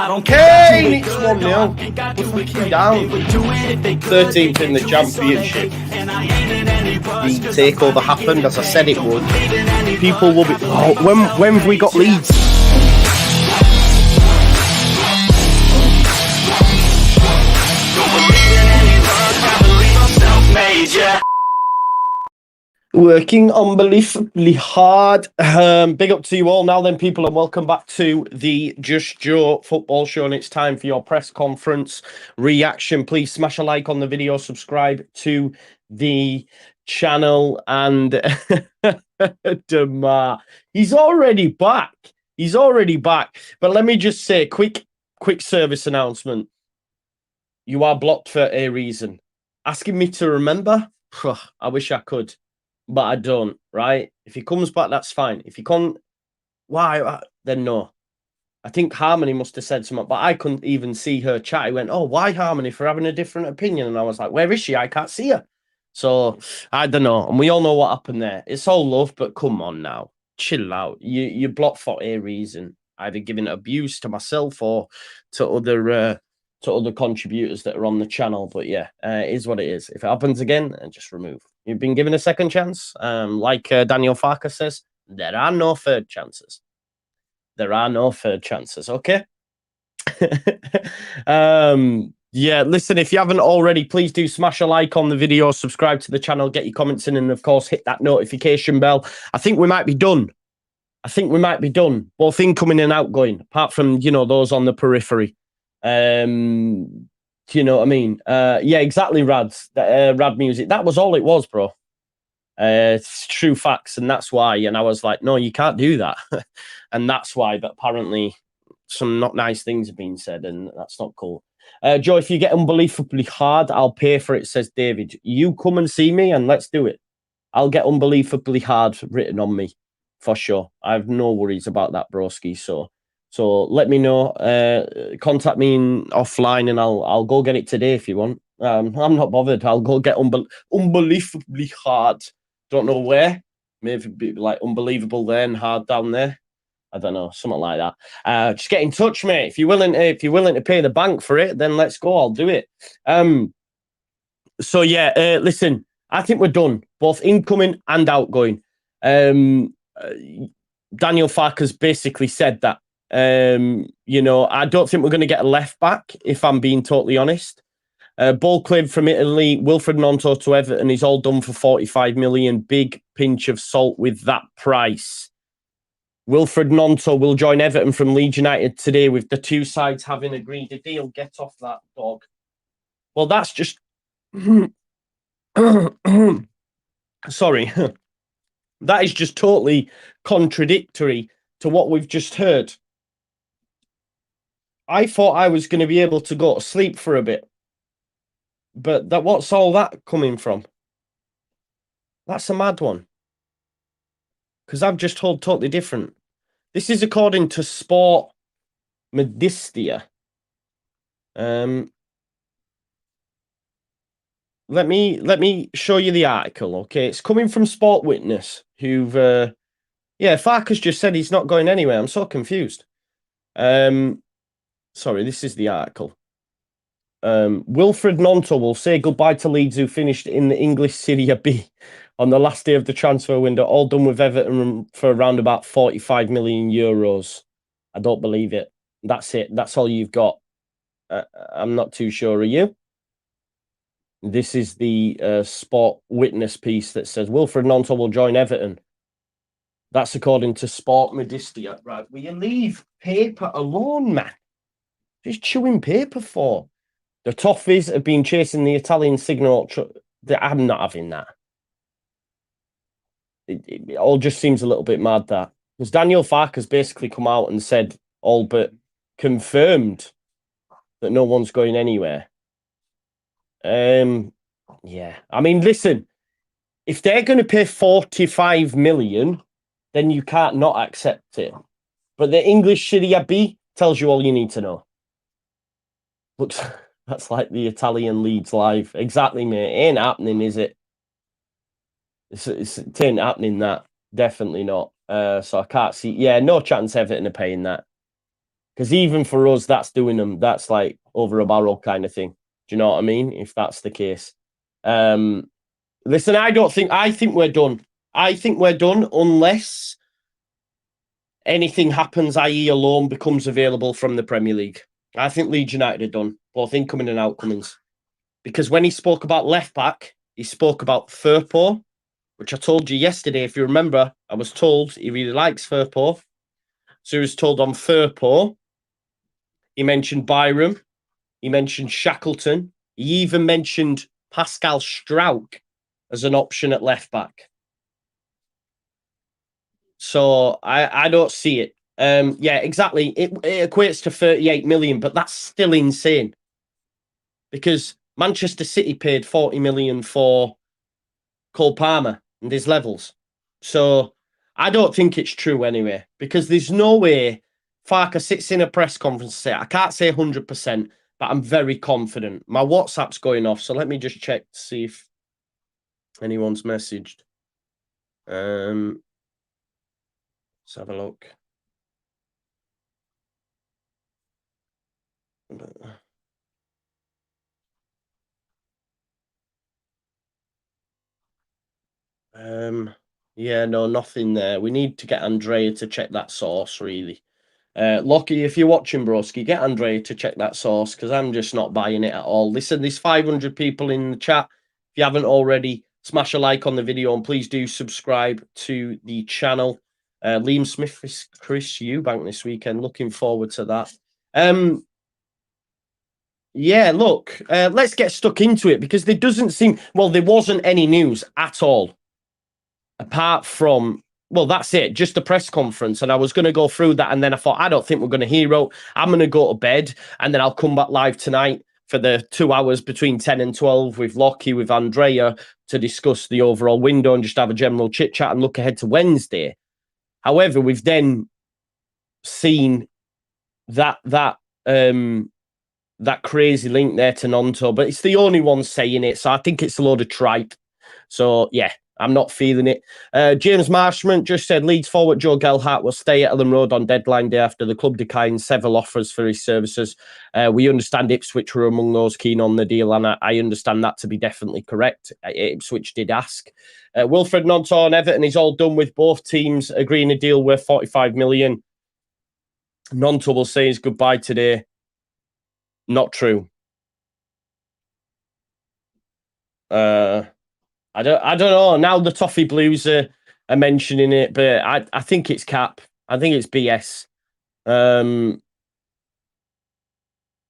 Kane, it's 1-0. We're freaking down. 13th in the championship. The takeover happened as I said it would. People will be. Oh, when have we got Leeds? Working unbelievably hard. Big up to you all now then, people, and welcome back to the Just Joe Football Show, and it's time for your press conference reaction. Please smash a like on the video, subscribe to the channel, and Demar, he's already back. He's already back. But let me just say, quick service announcement. You are blocked for a reason. Asking me to remember? I wish I could. But I don't, right? If he comes back, that's fine. If he can't, why? Then no. I think Harmony must have said something, but I couldn't even see her chat. He went, oh, why Harmony for having a different opinion? And I was like, where is she? I can't see her. So, I don't know. And we all know what happened there. It's all love, but come on now. Chill out. You're blocked for a reason. Either giving abuse to myself or to other contributors that are on the channel. But yeah, it is what it is. If it happens again, just remove. You've been given a second chance. Like Daniel Farke says, there are no third chances. There are no third chances, okay? Yeah, listen, if you haven't already, please do smash a like on the video, subscribe to the channel, get your comments in, and of course, hit that notification bell. I think we might be done. Both incoming and outgoing, apart from, those on the periphery. Do you know what I mean? Yeah, exactly, Rads. Rad music. That was all it was, bro. It's true facts, and that's why. And I was like, no, you can't do that. And that's why. But apparently, some not nice things have been said, and that's not cool. Joe, if you get unbelievably hard, I'll pay for it, says David. You come and see me, and let's do it. I'll get unbelievably hard written on me, for sure. I have no worries about that, broski. So let me know. Contact me offline, and I'll go get it today if you want. I'm not bothered. I'll go get unbelievably hard. Don't know where. Maybe be like unbelievable there and hard down there. I don't know, something like that. Just get in touch, mate. If you're willing to pay the bank for it, then let's go. I'll do it. So yeah, listen. I think we're done, both incoming and outgoing. Daniel Farke has basically said that. I don't think we're going to get a left back, if I'm being totally honest. Ball cleared from Italy, Wilfred Nonto to Everton. He's all done for 45 million. Big pinch of salt with that price. Wilfred Nonto will join Everton from Leeds United today, with the two sides having agreed a deal. Get off that dog. Well, that's just... Sorry. That is just totally contradictory to what we've just heard. I thought I was going to be able to go to sleep for a bit. But what's all that coming from? That's a mad one. Because I've just heard totally different. This is according to Sport Medistia. Let me show you the article, okay? It's coming from Sport Witness, who've... yeah, Farkes just said he's not going anywhere. I'm so confused. Sorry, this is the article. Wilfred Nonto will say goodbye to Leeds, who finished in the English Serie B on the last day of the transfer window, all done with Everton for around about 45 million euros. I don't believe it. That's it. That's all you've got. I'm not too sure. Are you? This is the Sport Witness piece that says Wilfred Nonto will join Everton. That's according to Sport Medistia. Right, will you leave paper alone, man? Just chewing paper for. The Toffees have been chasing the Italian signal. I'm not having that. It all just seems a little bit mad, that. Because Daniel Farke has basically come out and said, all but confirmed, that no one's going anywhere. Yeah. I mean, listen, if they're going to pay 45 million, then you can't not accept it. But the English Serie B tells you all you need to know. But that's like the Italian Leeds live. Exactly, mate. It ain't happening, is it? It ain't happening, that. Definitely not. So I can't see. Yeah, no chance Everton are paying that. Because even for us, that's doing them. That's like over a barrel kind of thing. Do you know what I mean? If that's the case. Listen, I think we're done. I think we're done unless anything happens, i.e. a loan becomes available from the Premier League. I think Leeds United are done, both incoming and outcomings. Because when he spoke about left back, he spoke about Firpo, which I told you yesterday. If you remember, I was told he really likes Firpo. So he was told on Firpo. He mentioned Byram. He mentioned Shackleton. He even mentioned Pascal Struijk as an option at left back. So I don't see it. Yeah, exactly. It equates to 38 million, but that's still insane. Because Manchester City paid 40 million for Cole Palmer and his levels. So I don't think it's true anyway, because there's no way Farke sits in a press conference and say, I can't say 100%, but I'm very confident. My WhatsApp's going off, so let me just check to see if anyone's messaged. Let's have a look. Yeah, no, nothing there. We need to get Andrea to check that source, really. Lockie, if you're watching, broski, get Andrea to check that source, because I'm just not buying it at all. Listen, there's 500 people in the chat. If you haven't already, smash a like on the video and please do subscribe to the channel. Liam Smith is Chris Eubank this weekend. Looking forward to that. Yeah, look, let's get stuck into it, because there doesn't seem, well, there wasn't any news at all. Apart from, well, that's it, just the press conference. And I was going to go through that. And then I thought, I don't think we're going to hear it. I'm going to go to bed. And then I'll come back live tonight for the 2 hours between 10 and 12 with Lockie, with Andrea, to discuss the overall window and just have a general chit chat and look ahead to Wednesday. However, we've then seen that crazy link there to Nonto, but it's the only one saying it. So I think it's a load of tripe. So yeah, I'm not feeling it. James Marshman just said Leeds forward Joe Gelhardt will stay at Ellen Road on deadline day after the club declined several offers for his services. We understand Ipswich were among those keen on the deal, and I understand that to be definitely correct. Ipswich did ask. Wilfred Nonto on Everton is all done with both teams agreeing a deal worth 45 million. Nonto will say his goodbye today. Not true. I don't know. Now the Toffee Blues are mentioning it, but I think it's cap. I think it's BS.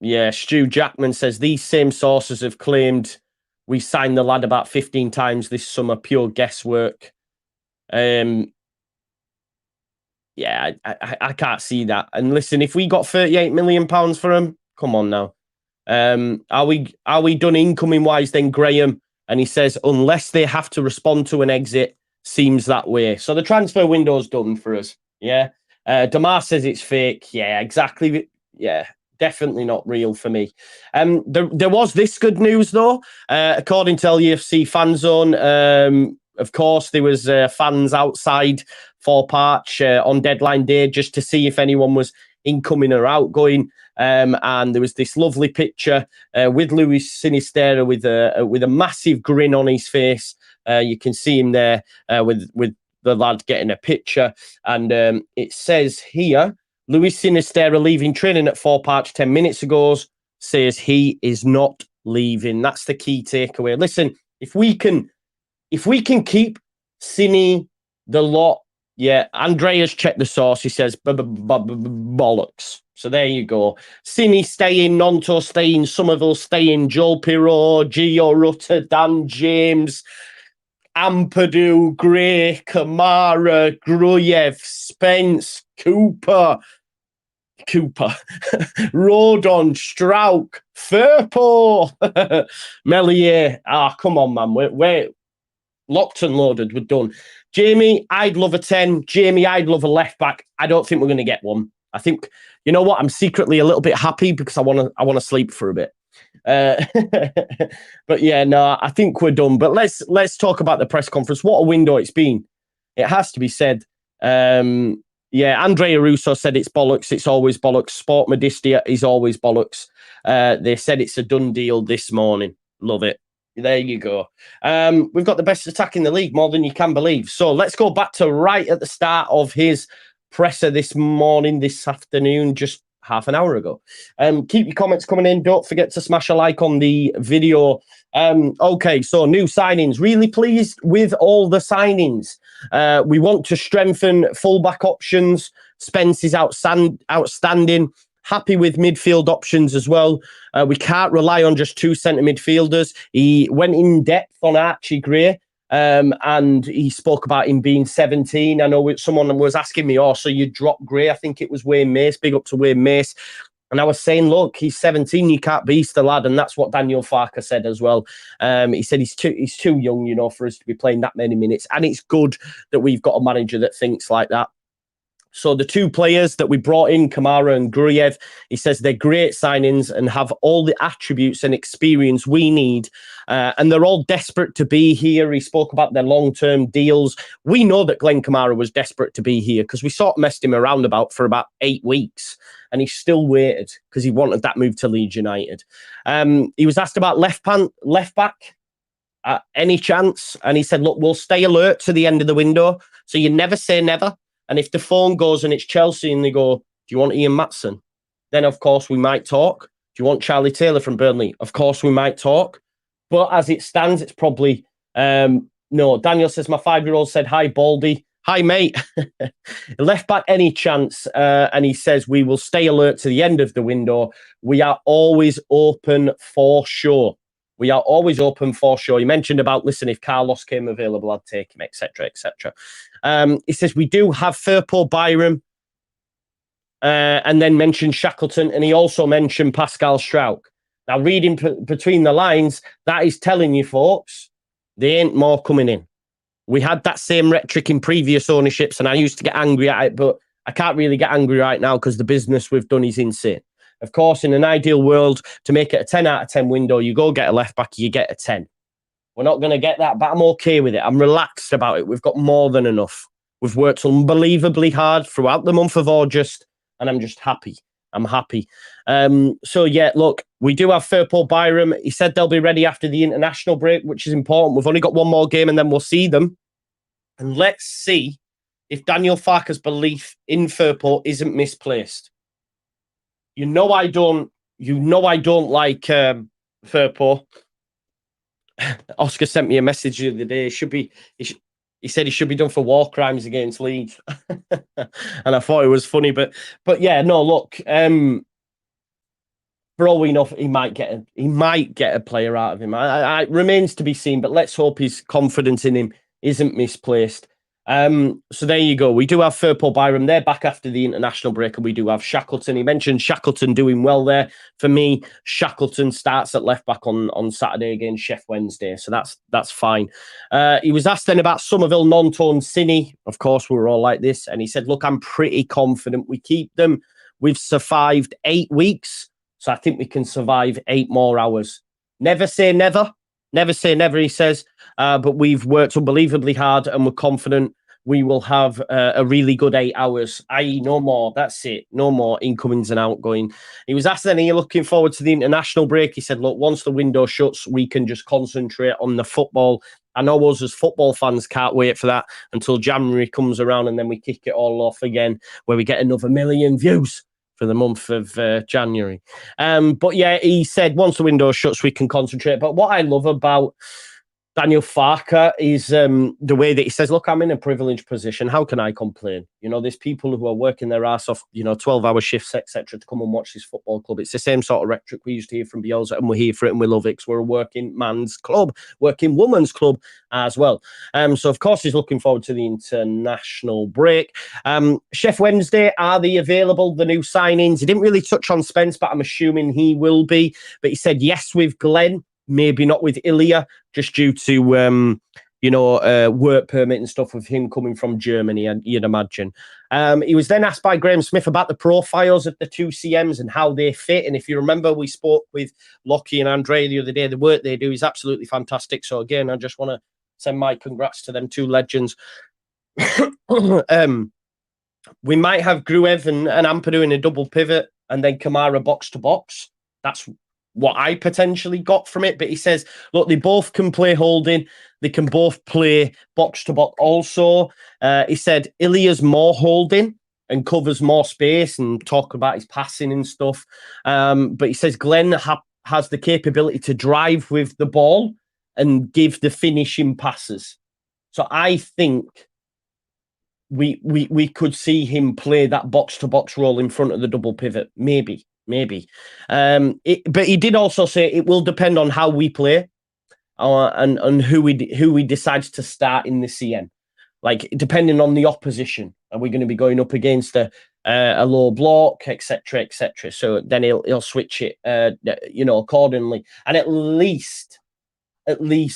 Yeah, Stu Jackman says these same sources have claimed we signed the lad about 15 times this summer. Pure guesswork. Yeah, I can't see that. And listen, if we got 38 million pounds for him, come on now. Are we done incoming wise then, Graham? And he says, unless they have to respond to an exit, seems that way. So the transfer window's done for us. Yeah. Damar says it's fake. Yeah, exactly. Yeah, definitely not real for me. There was this good news, though. According to LUFC Fan Zone, of course, there was fans outside for Parch on deadline day just to see if anyone was incoming or outgoing. And there was this lovely picture with Luis Sinisterra with a massive grin on his face. You can see him there with the lad getting a picture. And it says here, Luis Sinisterra leaving training at Four Parch 10 minutes ago, says he is not leaving. That's the key takeaway. Listen, if we can keep Cine, the lot, yeah, Andreas checked the source. He says bollocks. So there you go. Cine staying, Nonto staying, Somerville staying, Joel Pirot, Gio Rutter, Dan James, Ampadu, Gray, Kamara, Gruyev, Spence, Cooper, Rodon, Strauch, Firpo, Melier. Come on, man. We're locked and loaded. We're done. Jamie, I'd love a 10. Jamie, I'd love a left back. I don't think we're going to get one. I think, you know what? I'm secretly a little bit happy because I want to sleep for a bit. But yeah, no, I think we're done. But let's talk about the press conference. What a window it's been. It has to be said. Yeah, Andrea Russo said it's bollocks. It's always bollocks. Sport Modestia is always bollocks. They said it's a done deal this morning. Love it. There you go. We've got the best attack in the league, more than you can believe. So let's go back to right at the start of his presser this morning, this afternoon, just half an hour ago. Keep your comments coming in. Don't forget to smash a like on the video. Okay, so new signings. Really pleased with all the signings. We want to strengthen fullback options. Spence is outstanding. Happy with midfield options as well. We can't rely on just two centre midfielders. He went in depth on Archie Gray, and he spoke about him being 17. I know someone was asking me, so you dropped Gray. I think it was Wayne Mace. Big up to Wayne Mace. And I was saying, look, he's 17. You can't beast the lad. And that's what Daniel Farke said as well. He said he's too young, for us to be playing that many minutes. And it's good that we've got a manager that thinks like that. So the two players that we brought in, Kamara and Gruyev, he says they're great signings and have all the attributes and experience we need. And they're all desperate to be here. He spoke about their long-term deals. We know that Glenn Kamara was desperate to be here because we sort of messed him around for about 8 weeks. And he still waited because he wanted that move to Leeds United. He was asked about left back. Any chance? And he said, look, we'll stay alert to the end of the window. So you never say never. And if the phone goes and it's Chelsea and they go, do you want Ian Maatson? Then, of course, we might talk. Do you want Charlie Taylor from Burnley? Of course, we might talk. But as it stands, it's probably no. Daniel says, my 5-year-old said, hi, Baldy. Hi, mate. Left back, any chance? And he says, we will stay alert to the end of the window. We are always open for sure. We are always open for sure. He mentioned about, listen, if Carlos came available, I'd take him, etc., etc. He says, we do have Firpo Byram, and then mentioned Shackleton, and he also mentioned Pascal Struijk. Now, reading between the lines, that is telling you, folks, there ain't more coming in. We had that same rhetoric in previous ownerships, and I used to get angry at it, but I can't really get angry right now because the business we've done is insane. Of course, in an ideal world, to make it a 10 out of 10 window, you go get a left back, you get a 10. We're not going to get that, but I'm okay with it. I'm relaxed about it. We've got more than enough. We've worked unbelievably hard throughout the month of August, and I'm just happy. I'm happy. So, yeah, look, we do have Firpo Byram. He said they'll be ready after the international break, which is important. We've only got one more game, and then we'll see them. And let's see if Daniel Farke's belief in Firpo isn't misplaced. You know I don't like Firpo. Oscar sent me a message the other day. He said he should be done for war crimes against Leeds. And I thought it was funny, but yeah, no, look, for all we know, he might get a player out of him. It remains to be seen, but let's hope his confidence in him isn't misplaced. So there you go. We do have Firpo Byram. They're back after the international break, and we do have Shackleton. He mentioned Shackleton doing well there. For me, Shackleton starts at left back on Saturday against Sheff Wednesday, so that's fine. He was asked then about Somerville, Nonto and Cine. Of course, we were all like this, and he said, look, I'm pretty confident we keep them. We've survived 8 weeks, so I think we can survive 8 more hours. Never say never. Never say never, he says, but we've worked unbelievably hard and we're confident we will have a really good 8 hours, i.e. no more. That's it. No more incomings and outgoing. He was asked then, are you looking forward to the international break? He said, look, once the window shuts, we can just concentrate on the football. I know us as football fans can't wait for that until January comes around and then we kick it all off again where we get another 1 million views for the month of January. But yeah, he said once the window shuts, we can concentrate. But what I love about Daniel Farke is the way that he says, look, I'm in a privileged position. How can I complain? There's people who are working their ass off, 12-hour shifts, etc., to come and watch this football club. It's the same sort of rhetoric we used to hear from Bielsa, and we're here for it and we love it because we're a working man's club, working woman's club as well. So, of course, he's looking forward to the international break. Sheff Wednesday, are they available, the new signings? He didn't really touch on Spence, but I'm assuming he will be. But he said yes with Glenn. Maybe not with Ilya, just due to, work permit and stuff with him coming from Germany, you'd imagine. He was then asked by Graham Smith about the profiles of the two CMs and how they fit. And if you remember, we spoke with Lockie and Andre the other day. The work they do is absolutely fantastic. So, again, I just want to send my congrats to them two legends. We might have Gruev and Ampadu in a double pivot and then Kamara box to box. That's what I potentially got from it. But he says, look, they both can play holding. They can both play box to box also. He said Ilya's more holding and covers more space and talk about his passing and stuff. But he says Glenn has the capability to drive with the ball and give the finishing passes. So I think we could see him play that box to box role in front of the double pivot, maybe. But he did also say it will depend on how we play, and who we decides to start in the CM. Like depending on the opposition, are we going to be going up against a low block, etc., etc. So then he'll switch it, accordingly. And at least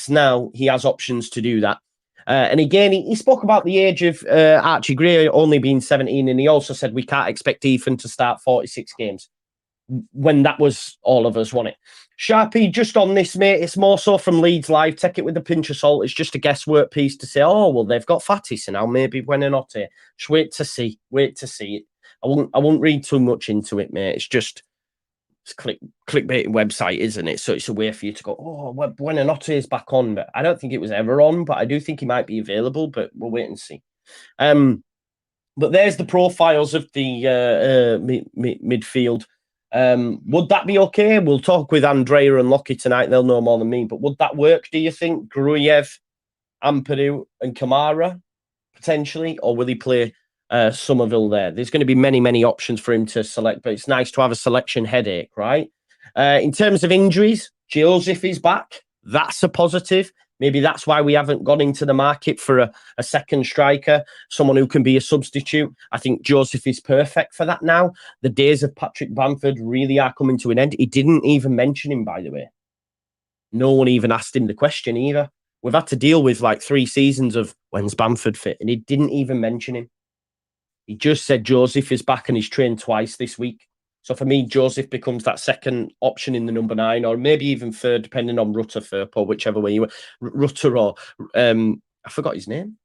now he has options to do that. And again, he spoke about the age of Archie Gray only being 17, and he also said we can't expect Ethan to start 46 games when that was all of us, wasn't it? Sharpie, just on this, mate, it's more so from Leeds Live. Take it with a pinch of salt. It's just a guesswork piece to say, oh, well, they've got Fatty, so now maybe when they're not here. Just wait to see it. I won't read too much into it, mate. It's just clickbait website, isn't it? So it's a way for you to go, oh, Buenanotte is back on, but I don't think it was ever on, but I do think he might be available, but we'll wait and see. But there's the profiles of the midfield. Would that be okay? We'll talk with Andrea and Lockie tonight. They'll know more than me, but would that work, do you think? Gruyev, Ampadu and Kamara, potentially, or will he play Somerville there? There's going to be many options for him to select, but it's nice to have a selection headache, right? In terms of injuries, Joseph is back. That's a positive. Maybe that's why we haven't gone into the market for a second striker, someone who can be a substitute. I think Joseph is perfect for that now. The days of Patrick Bamford really are coming to an end. He didn't even mention him, by the way. No one even asked him the question either. We've had to deal with like 3 seasons of when's Bamford fit, and he didn't even mention him. He just said Joseph is back and he's trained twice this week. So for me, Joseph becomes that second option in the number 9, or maybe even third, depending on Rutter, Firpo, whichever way you were. Rutter or I forgot his name.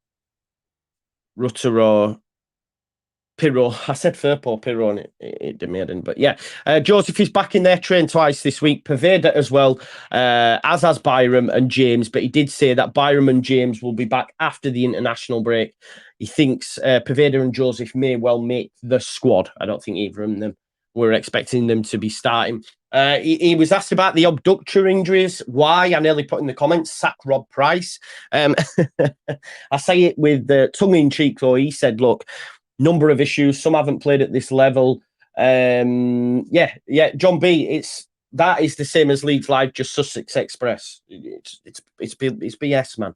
Rutter or Pirro. I said Firpo, Pirro, and it didn't. I didn't. But yeah, Joseph is back in there, trained twice this week. Poveda as well, as has Byram and James. But he did say that Byram and James will be back after the international break. He thinks Poveda and Joseph may well make the squad. I don't think either of them were expecting them to be starting. He was asked about the abductor injuries. Why? I nearly put in the comments, sack Rob Price. I say it with tongue in cheek, though. He said, look, number of issues. Some haven't played at this level. John B, that is the same as Leeds Live, just Sussex Express. It's BS, man.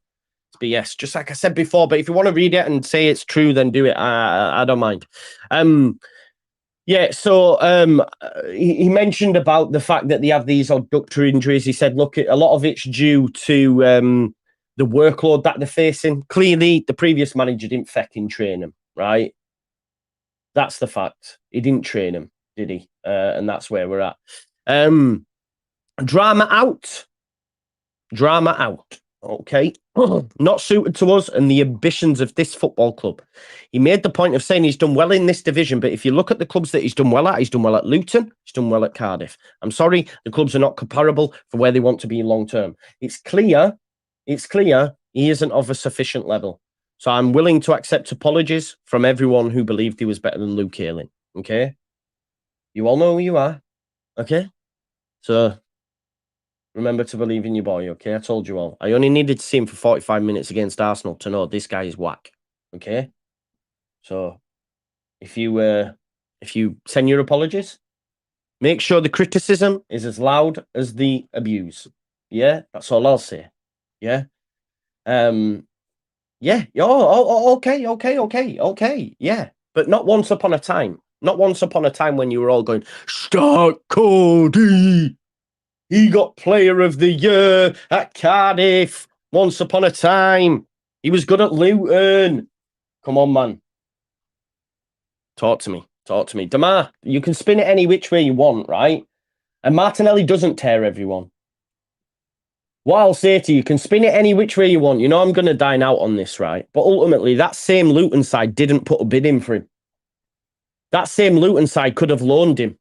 It's BS. Just like I said before, but if you want to read it and say it's true, then do it. I don't mind. He mentioned about the fact that they have these abductor injuries. He said, look, a lot of it's due to the workload that they're facing. Clearly, the previous manager didn't fucking train them, right? That's the fact. He didn't train him, did he? And that's where we're at. Drama out. Okay. Not suited to us and the ambitions of this football club. He made the point of saying he's done well in this division, but if you look at the clubs that he's done well at Luton, he's done well at Cardiff. I'm sorry, the clubs are not comparable for where they want to be long term. It's clear he isn't of a sufficient level. So I'm willing to accept apologies from everyone who believed he was better than Luke Ayling. Okay? You all know who you are. Okay? So remember to believe in your boy, okay? I told you all. I only needed to see him for 45 minutes against Arsenal to know this guy is whack. Okay? So if you send your apologies, make sure the criticism is as loud as the abuse. Yeah? That's all I'll say. Yeah? Yeah. Oh, okay. Yeah. But not once upon a time. Not once upon a time when you were all going, start Cody. He got player of the year at Cardiff. Once upon a time. He was good at Luton. Come on, man. Talk to me. Damar, you can spin it any which way you want, right? And Martinelli doesn't tear everyone. What I'll say to you, can spin it any which way you want. You know I'm going to dine out on this, right? But ultimately, that same Luton side didn't put a bid in for him. That same Luton side could have loaned him.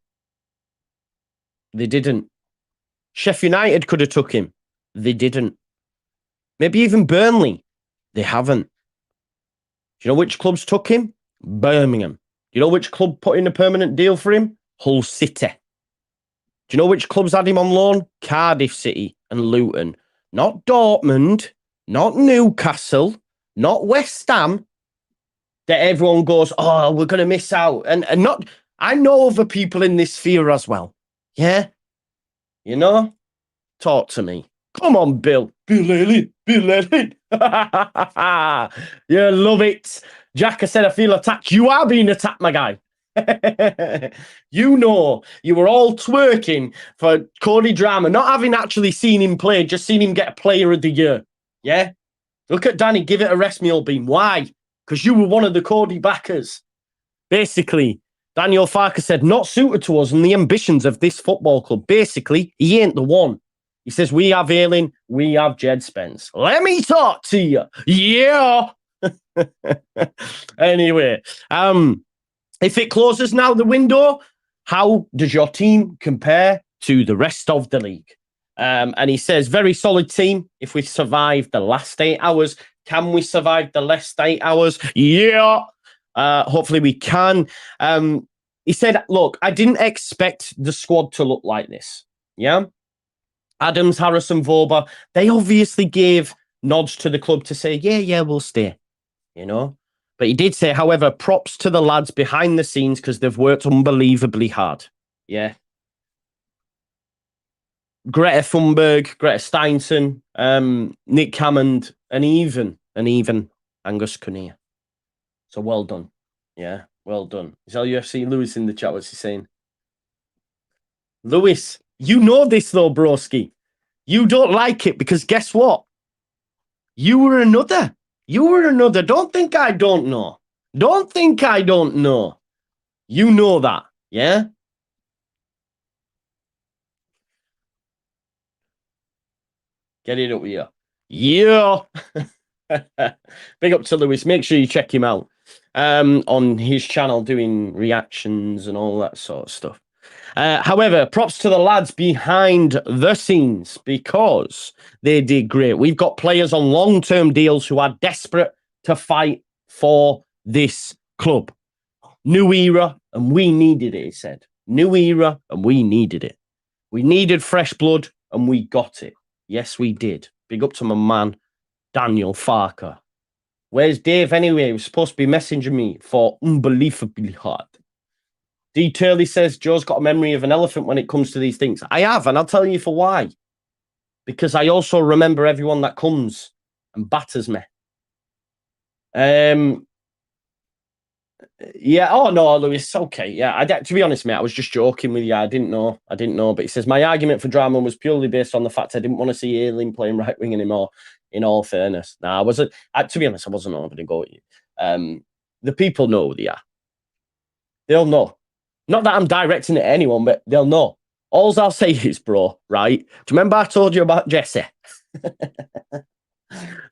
They didn't. Sheffield United could have took him. They didn't. Maybe even Burnley. They haven't. Do you know which clubs took him? Birmingham. Do you know which club put in a permanent deal for him? Hull City. Do you know which clubs had him on loan? Cardiff City and Luton. Not Dortmund, not Newcastle, not West Ham. That everyone goes, oh, we're going to miss out. And not, I know other people in this sphere as well. Yeah? You know? Talk to me. Come on, Bill. Bill Elliott. Bill Elliott. You love it. Jack, I said I feel attacked. You are being attacked, my guy. You know, you were all twerking for Cody Drama, not having actually seen him play, just seen him get a player of the year. Yeah? Look at Danny, give it a rest, meal beam. Why? Because you were one of the Cody backers. Basically, Daniel Farke said, not suited to us and the ambitions of this football club. Basically, he ain't the one. He says, we have Ayling, we have Jed Spence. Let me talk to you. Yeah. Anyway, if it closes now, the window, how does your team compare to the rest of the league? And he says, very solid team. If we survive the last 8 hours, can we survive the last 8 hours? Yeah. Hopefully we can. He said, look, I didn't expect the squad to look like this. Yeah. Adams, Harrison, Voba, they obviously gave nods to the club to say, yeah, we'll stay. You know? But he did say, however, props to the lads behind the scenes because they've worked unbelievably hard. Yeah. Greta Thunberg, Greta Steinson, Nick Hammond, and even Angus Cunha. So well done. Yeah, well done. Is LUFC Lewis in the chat? What's he saying? Lewis, you know this though, broski. You don't like it because guess what? You were another. Don't think I don't know. Don't think I don't know. You know that, yeah? Get it up here. Yeah. Big up to Lewis. Make sure you check him out on his channel doing reactions and all that sort of stuff. However, props to the lads behind the scenes because they did great. We've got players on long-term deals who are desperate to fight for this club. New era, and we needed it, he said. New era, and we needed it. We needed fresh blood, and we got it. Yes, we did. Big up to my man, Daniel Farke. Where's Dave anyway? He was supposed to be messaging me for unbelievably hard. D. Turley says, Joe's got a memory of an elephant when it comes to these things. I have, and I'll tell you for why. Because I also remember everyone that comes and batters me. Yeah, oh no, Lewis, okay. Yeah, to be honest, mate, I was just joking with you. I didn't know. But he says, my argument for drama was purely based on the fact I didn't want to see Ayling playing right wing anymore, in all fairness. Nah, to be honest, I wasn't having a go at you. The people know who they are. They'll know. Not that I'm directing it at anyone, but they'll know. All I'll say is, bro, right? Do you remember I told you about Jesse?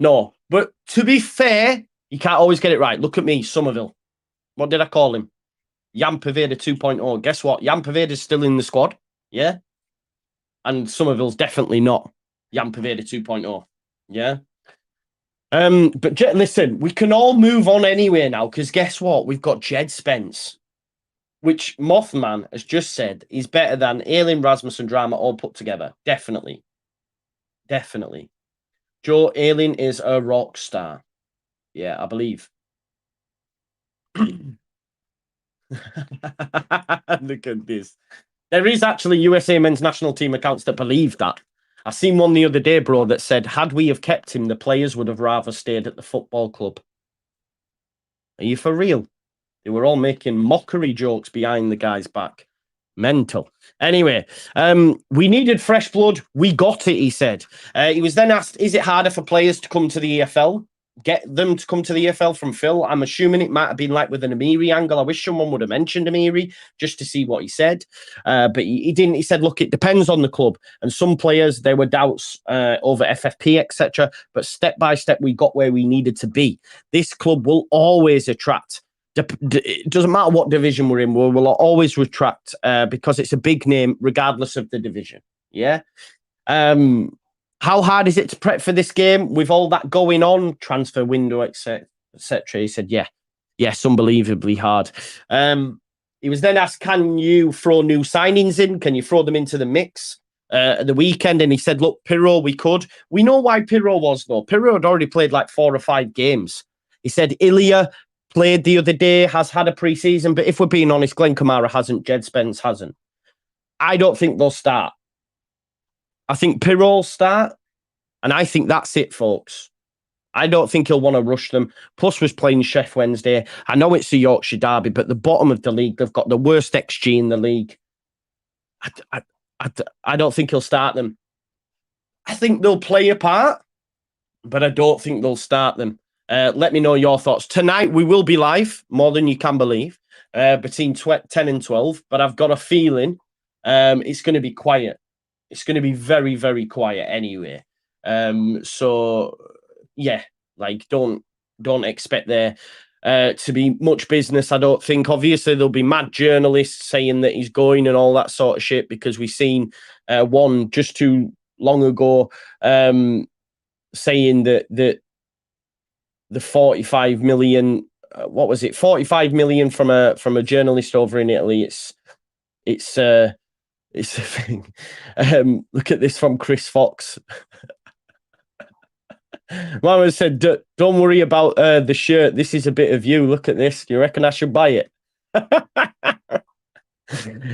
No, but to be fair, you can't always get it right. Look at me, Somerville. What did I call him? Jan Paveda 2.0. Guess what? Jan Paveda's still in the squad. Yeah? And Somerville's definitely not Jan Paveda 2.0. Yeah? But listen, we can all move on anyway now, because guess what? We've got Jed Spence, which Mothman has just said is better than Ayling, Rasmussen, Drama all put together. Definitely. Joe, Ayling is a rock star. Yeah, I believe. Look at this. There is actually USA men's national team accounts that believe that. I seen one the other day, bro, that said, had we have kept him, the players would have rather stayed at the football club. Are you for real? They were all making mockery jokes behind the guy's back. Mental. Anyway, we needed fresh blood. We got it, he said. He was then asked, is it harder for players to come to the EFL? Get them to come to the EFL from Phil? I'm assuming it might have been like with an Amiri angle. I wish someone would have mentioned Amiri just to see what he said. But he didn't. He said, look, it depends on the club. And some players, there were doubts over FFP, etc. But step by step, we got where we needed to be. This club will always attract It doesn't matter what division we're in, we'll always retract because it's a big name, regardless of the division. Yeah. How hard is it to prep for this game with all that going on, transfer window, etc., etc.? He said, yes, unbelievably hard. He was then asked, can you throw new signings in? Can you throw them into the mix at the weekend? And he said, look, Pirro, we could. We know why Pirro was, though. Pirro had already played like 4 or 5 games. He said, Ilya played the other day, has had a pre-season, but if we're being honest, Glenn Kamara hasn't, Jed Spence hasn't. I don't think they'll start. I think Pirro will start, and I think that's it, folks. I don't think he'll want to rush them. Plus, was playing Sheff Wednesday. I know it's a Yorkshire derby, but the bottom of the league, they've got the worst XG in the league. I don't think he'll start them. I think they'll play a part, but I don't think they'll start them. Let me know your thoughts. Tonight, we will be live, more than you can believe, between 10 and 12, but I've got a feeling it's going to be quiet. It's going to be very, very quiet anyway. So yeah, like don't expect there to be much business. I don't think. Obviously, there'll be mad journalists saying that he's going and all that sort of shit because we've seen one just too long ago saying that the 45 million. What was it? 45 million from a journalist over in Italy. It's a thing. Look at this from Chris Fox. Mama said, don't worry about the shirt. This is a bit of you. Look at this. Do you reckon I should buy it?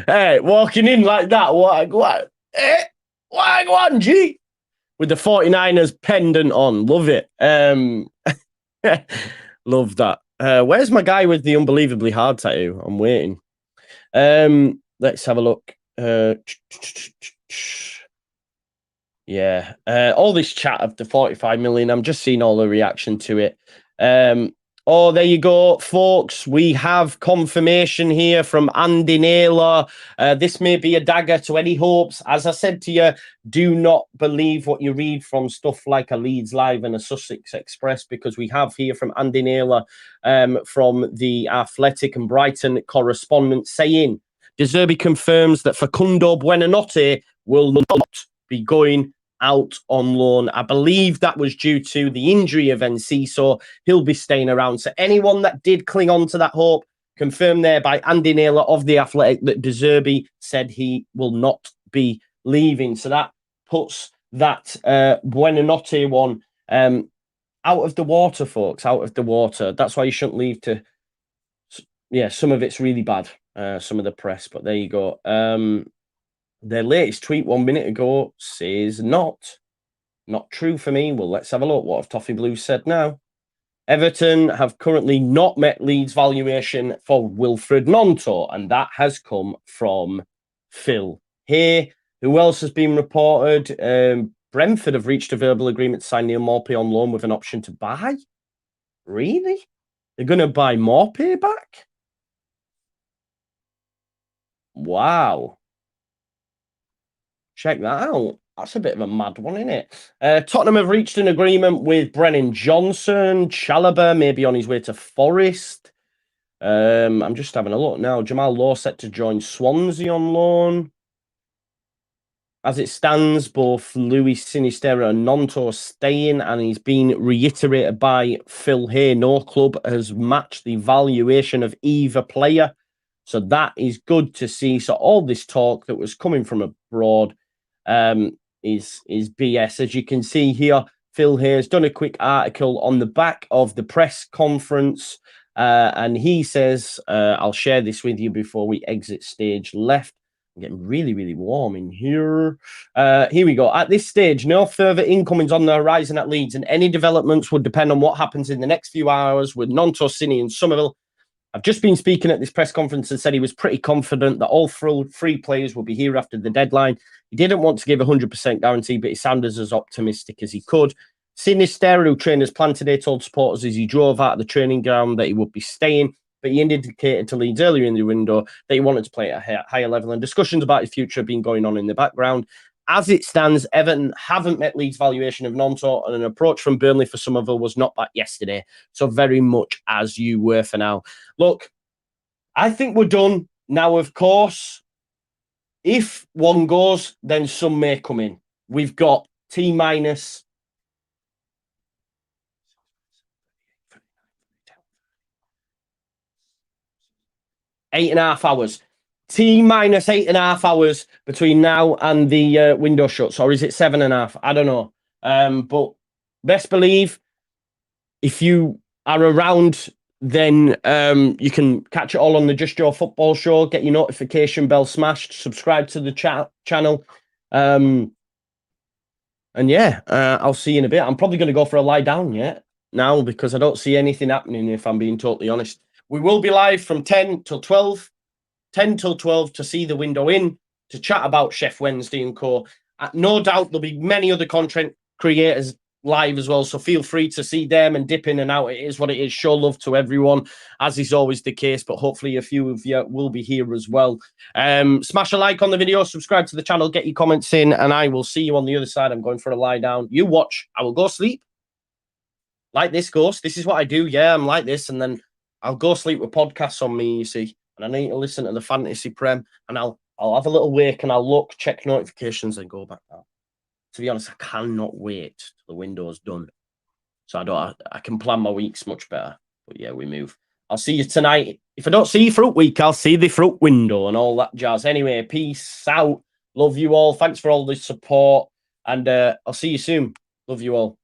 Hey, walking in like that. What? Go on, G. With the 49ers pendant on. Love it. Love that. Where's my guy with the unbelievably hard tattoo? I'm waiting. Let's have a look. Yeah. All this chat of the 45 million, I'm just seeing all the reaction to it. Oh, there you go, folks. We have confirmation here from Andy Naylor. This may be a dagger to any hopes. As I said to you, do not believe what you read from stuff like a Leeds Live and a Sussex Express, because we have here from Andy Naylor from the Athletic and Brighton correspondent saying, De Zerbi confirms that Facundo Buonanotte will not be going out on loan. I believe that was due to the injury of NC, so he'll be staying around. So anyone that did cling on to that hope, confirmed there by Andy Naylor of The Athletic that De Zerbi said he will not be leaving. So that puts that Buonanotte one out of the water, folks, out of the water. That's why you shouldn't leave to... Yeah, some of it's really bad, some of the press, but there you go. Their latest tweet 1 minute ago says not true for me. Well, let's have a look. What have Toffee Blues said now? Everton have currently not met Leeds' valuation for Wilfred Gnonto, and that has come from Phil here. Who else has been reported? Brentford have reached a verbal agreement to sign Neil Maupay on loan with an option to buy. Really? They're going to buy Maupay back? Wow. Check that out. That's a bit of a mad one, isn't it? Tottenham have reached an agreement with Brennan Johnson. Chalobah may be on his way to Forest. I'm just having a look now. Jamal Law set to join Swansea on loan. As it stands, both Luis Sinisterra and Gnonto are staying, and he's been reiterated by Phil Hay. No club has matched the valuation of either player. So that is good to see. So all this talk that was coming from abroad is BS. As you can see here, Phil here has done a quick article on the back of the press conference, and he says, I'll share this with you before we exit stage left. I'm getting really, really warm in here. Here we go. At this stage, no further incomings on the horizon at Leeds, and any developments would depend on what happens in the next few hours with Gnonto, Cini and Somerville. I've just been speaking at this press conference and said he was pretty confident that all three players will be here after the deadline. He didn't want to give a 100% guarantee, but he sounded as optimistic as he could. Sinisterra, who trainers planned today, told supporters as he drove out of the training ground that he would be staying, but he indicated to Leeds earlier in the window that he wanted to play at a higher level, and discussions about his future have been going on in the background. as it stands, Everton haven't met Leeds' valuation of Nonto, and an approach from Burnley for Somerville was not that yesterday. So very much as you were for now. Look, I think we're done. Now, of course, if one goes, then some may come in. We've got T minus 8.5 hours. T minus 8.5 hours between now and the window shuts, or is it 7.5? I don't know. But best believe if you are around, then you can catch it all on the Just Your Football Show. Get your notification bell smashed. Subscribe to the channel. And yeah, I'll see you in a bit. I'm probably going to go for a lie down now because I don't see anything happening, if I'm being totally honest. We will be live from 10 till 12. 10 till 12 to see the window in, to chat about Chef Wednesday and co. No doubt there'll be many other content creators live as well, so feel free to see them and dip in and out. It is what it is. Show love to everyone, as is always the case, but hopefully a few of you will be here as well. Smash a like on the video, subscribe to the channel, get your comments in, and I will see you on the other side. I'm going for a lie down. You watch. I will go sleep like this, Ghost. This is what I do. Yeah, I'm like this, and then I'll go sleep with podcasts on me, you see. And I need to listen to the Fantasy Prem, and I'll have a little wake, and I'll look, check notifications, and go back down. To be honest, I cannot wait till the window's done, so I can plan my weeks much better. But yeah, we move. I'll see you tonight. If I don't see you fruit week, I'll see the fruit window and all that jazz. Anyway, peace out. Love you all. Thanks for all the support, and I'll see you soon. Love you all.